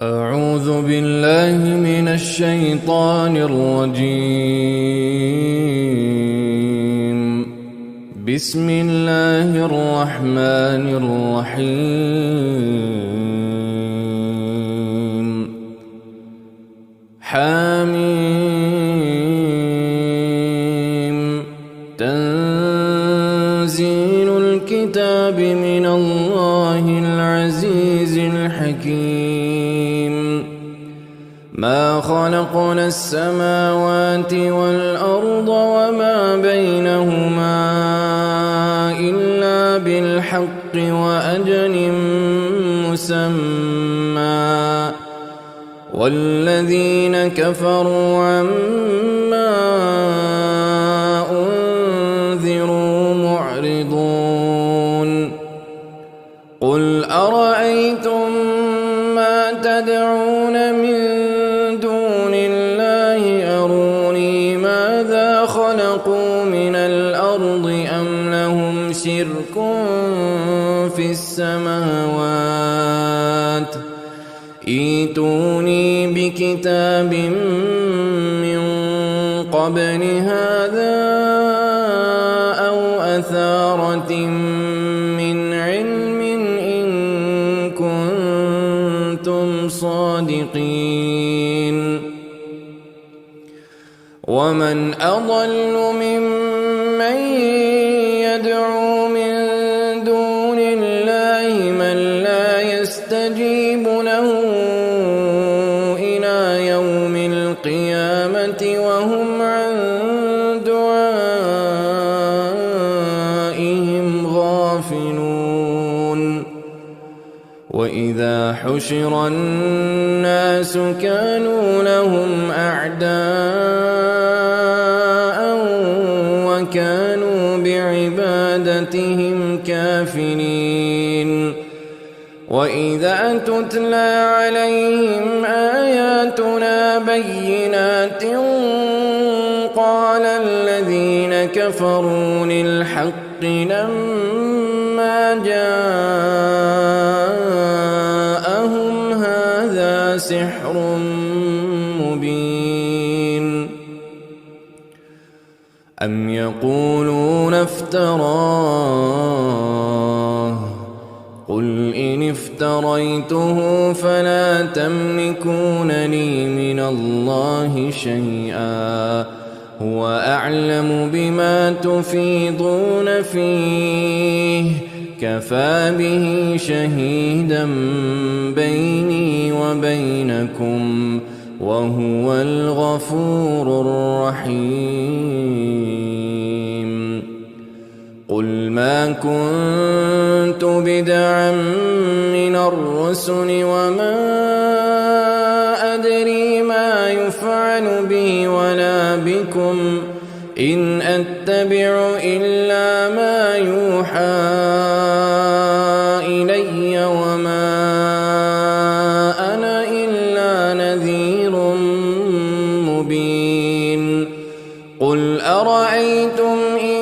أعوذ بالله من الشيطان الرجيم. بسم الله الرحمن الرحيم. حميم. تنزيل الكتاب من الله العزيز الحكيم. ما خلقنا السماوات والأرض وما بينهما إلا بالحق وأجل مسمى، والذين كفروا عما أنذروا معرضون. قل أرأيتم ما تدعون من دون الله أروني ماذا خلقوا من الأرض أم لهم شرك في السماوات؟ ائتوني بكتاب من قبل هذا أو أثارة من علم إن كنتم صادقين. ومن أضل ممن يدعو من دون الله من لا يستجيب له إلى يوم القيامة وهم عن دعائهم غافلون. وإذا حشر الناس كانوا لهم أعداء وكانوا بعبادتهم كافرين. وإذا تتلى عليهم آياتنا بينات قال الذين كفروا للحق لما جاءهم هذا سحر مبين. أم يقولون افتراه؟ قل إن افتريته فلا تملكون لي من الله شيئا، هو أعلم بما تفيضون فيه، كفى به شهيدا بيني وبينكم، وهو الغفور الرحيم. قل ما كنت بدعا من الرسل وما أدري ما يفعل بي ولا بكم، إن أتبع إلا ما يوحى إلي وما أنا إلا نذير مبين. قل أرأيتم إن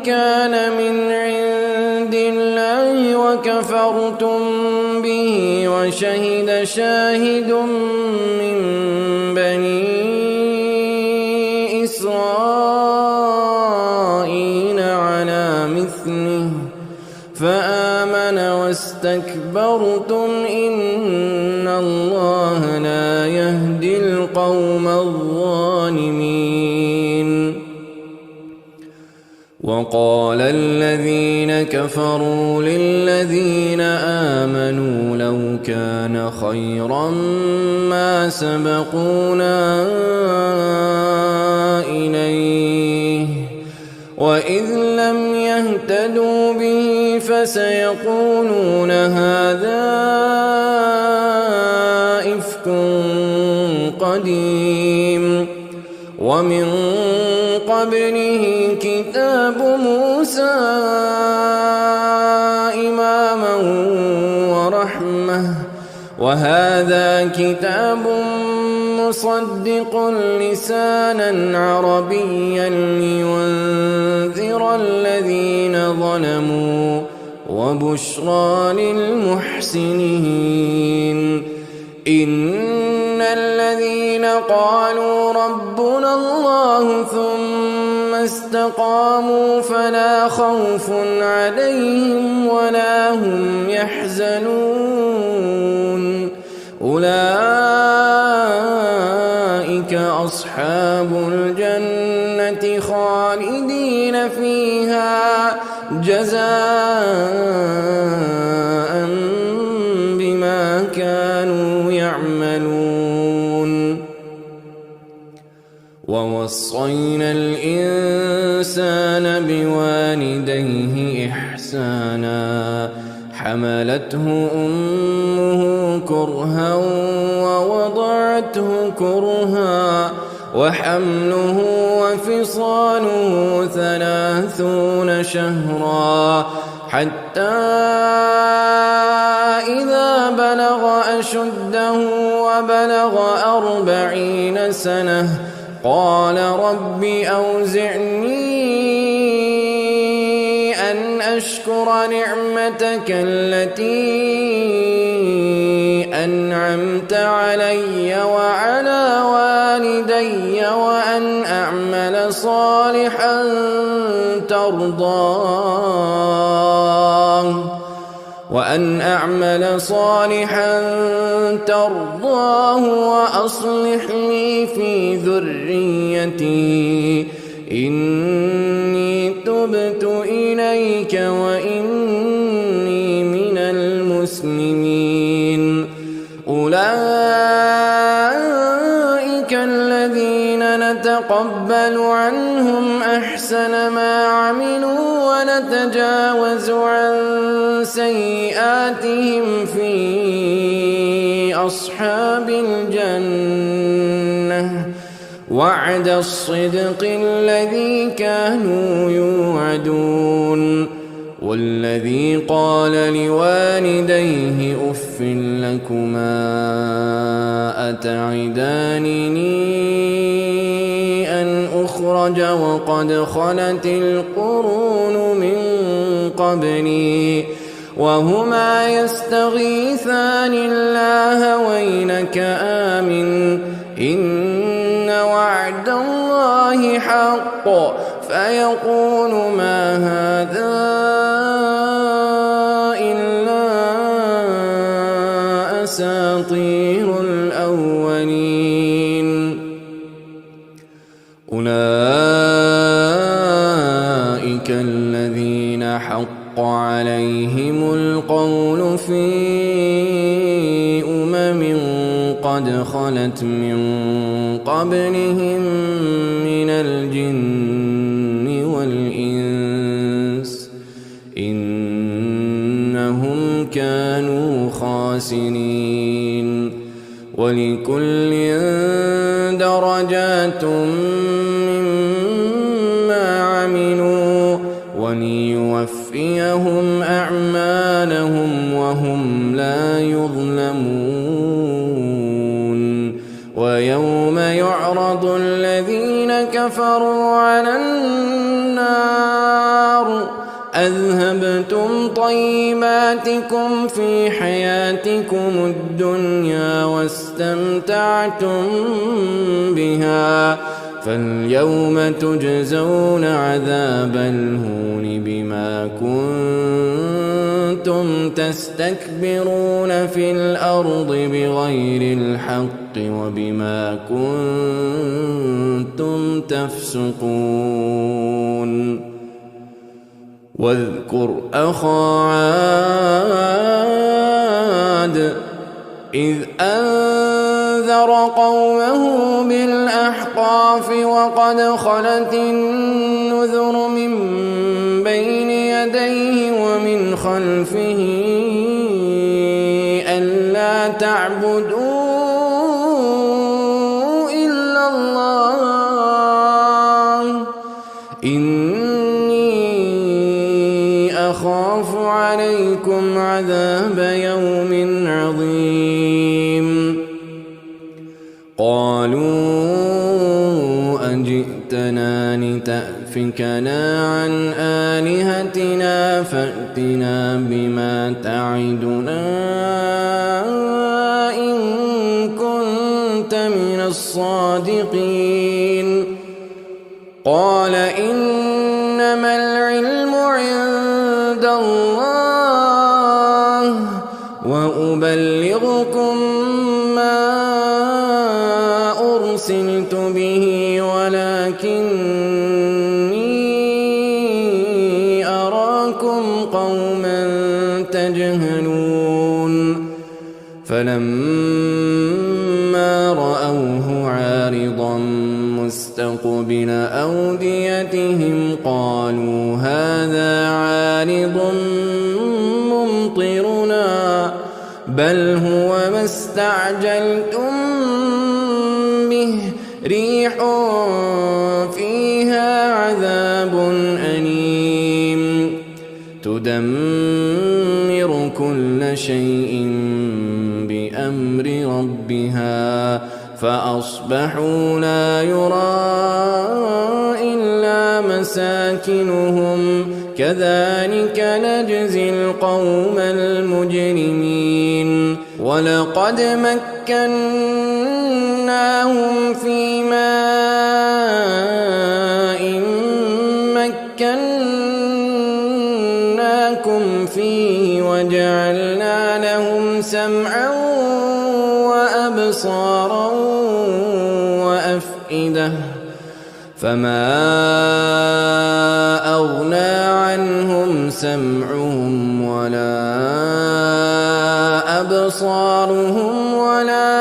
كان من عند الله وكفرتم به وشهد شاهد من بني إسرائيل على مثله فآمن واستكبرتم إن الله لا يهدي القوم الظالمين. وقال الذين كفروا للذين آمنوا لو كان خيرا ما سبقونا إليه، وإذ لم يهتدوا به فسيقولون هذا إفك قديم. ومن قبله كتاب موسى إماما ورحمة، وهذا كتاب مصدق لسانا عربيا لينذر الذين ظلموا وبشرى للمحسنين. إن الذين قالوا ربنا الله ثم استقاموا فلا خوف عليهم ولا هم يحزنون أولئك أصحاب الجنة خالدين فيها جزاء بما كانوا يعملون ووصينا الإنسان بوالديه إحسانا حملته أمه كرها ووضعته كرها وحمله وفصاله 30 شهرا حتى إذا بلغ أشده وبلغ 40 سنة قال رب أوزعني أن أشكر نعمتك التي أنعمت علي وعلى والدي وأن أعمل صالحا ترضاه وأصلح لي في ذريتي إني تبت إليك وإني من المسلمين أولئك الذين نتقبل عنهم أحسن ما عملوا ونتجاوز عن سيئاتهم في أصحاب الجنة وعد الصدق الذي كانوا يوعدون والذي قال لوالديه أف لكما أتعدانني أن أخرج وقد خلت القرون من قبلي وهما يستغيثان الله ويلك آمن إن وعد الله حق فيقول ما هذا إلا أساطير الأولين أولئك الذين حق عليهم القول في قد خلت من قبلهم من الجن والإنس إنهم كانوا خاسرين ولكل درجات مما عملوا وليوفيهم أعمالهم وهم لا يظلمون ويوم يعرض الذين كفروا على النار أذهبتم طيباتكم في حياتكم الدنيا واستمتعتم بها فاليوم تجزون عذاب الهون بما كنتم تستكبرون في الأرض بغير الحق وبما كنتم تفسقون واذكر أخا عاد إذ أنذر قومه بالأحقاف وقد خلت النذر من بين يديه ومن خلفه ألا تعبدوا إلا الله إني أخاف عليكم عذاب يوم عظيم قالوا أجئتنا لتأفكنا عن آلهتنا فأتنا بما تعدنا إن الصادقين قال إنما العلم عند الله وأبلغكم ما أرسلت به ولكني أراكم قوما تجهلون فلما رأوه عارضا مستقبل أوديتهم قالوا هذا عارض ممطرنا بل هو ما استعجلتم به ريح فيها عذاب أليم تدمر كل شيء بأمر ربها فأصبحوا لا يرى إلا مساكنهم كذلك نجزي القوم المجرمين ولقد مكناهم في ماء مكناكم فيه وجعلنا لهم سمعا وأبصارا وأفئدة فما أغنى عنهم سمعهم ولا أبصارهم ولا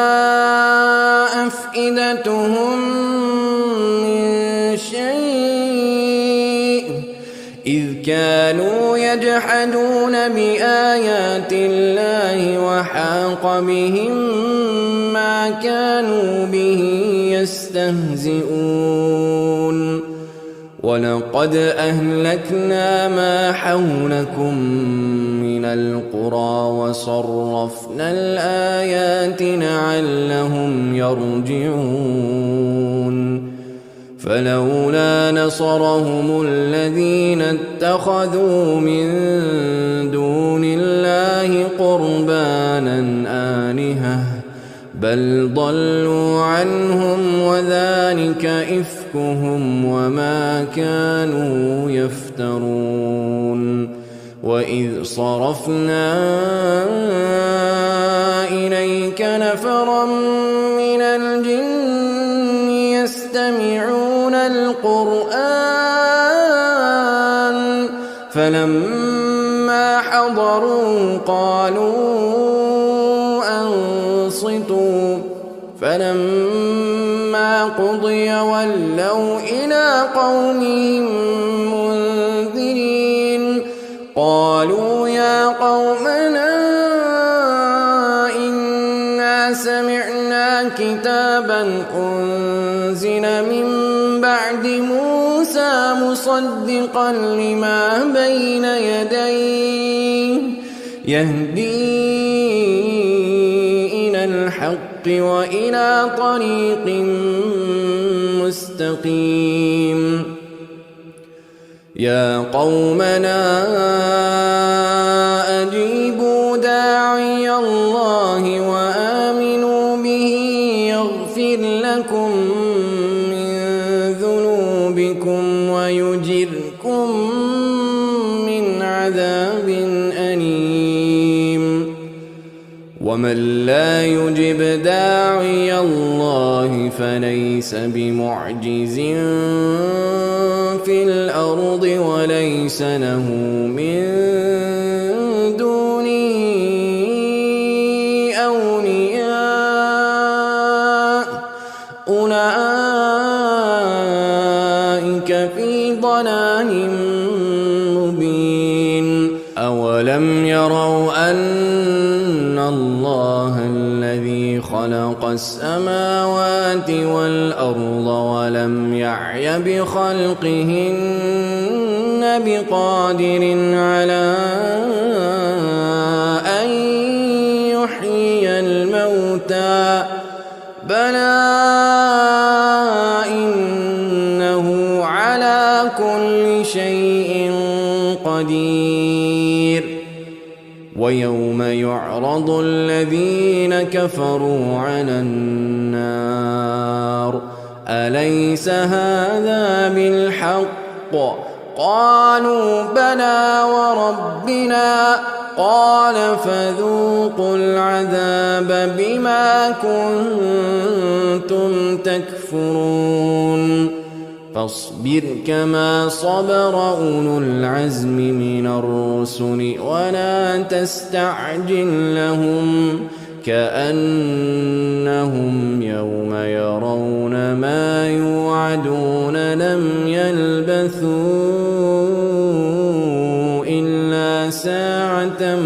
أفئدتهم من شيء إذ كانوا يجحدون بآيات الله وحاق بهم ما كانوا به يستهزئون ولقد أهلكنا ما حولكم من القرى وصرفنا الآيات لعلهم يرجعون فلولا نصرهم الذين اتخذوا من دون الله قربانا آلهة بل ضلوا عنهم وذلك إفكهم وما كانوا يفترون وإذ صرفنا إليك نفرا من الجن يستمعون القرآن فلما حضروا قالوا أنصتوا فلما قضي ولوا إلى قومهم منذرين قالوا يا قومنا إنا سمعنا كتابا أنزل من بعد موسى مصدقا لما بين يديه يهدي إلى الحق وإلى طريق مستقيم يا قومنا أجيبوا داعي الله وآمنوا به يغفر لكم من ذنوبكم ويجركم من عذاب أليم ومن لا يجب داعي الله فليس بمعجز في الأرض وليس له من دونه أولياء أولئك في ضلال مبين أولم يروا أن الله الذي خلق السماوات والأرض ولم يعي بخلقهن بقادر على أن يحيي الموتى بلى إنه على كل شيء قدير ويوم يعرض يعرض الذين كفروا على النار أليس هذا بالحق قالوا بلى وربنا قال فذوقوا العذاب بما كنتم تكفرون فاصبر كما صبر أولو العزم من الرسل ولا تستعجل لهم كأنهم يوم يرون ما يوعدون لم يلبثوا إلا ساعة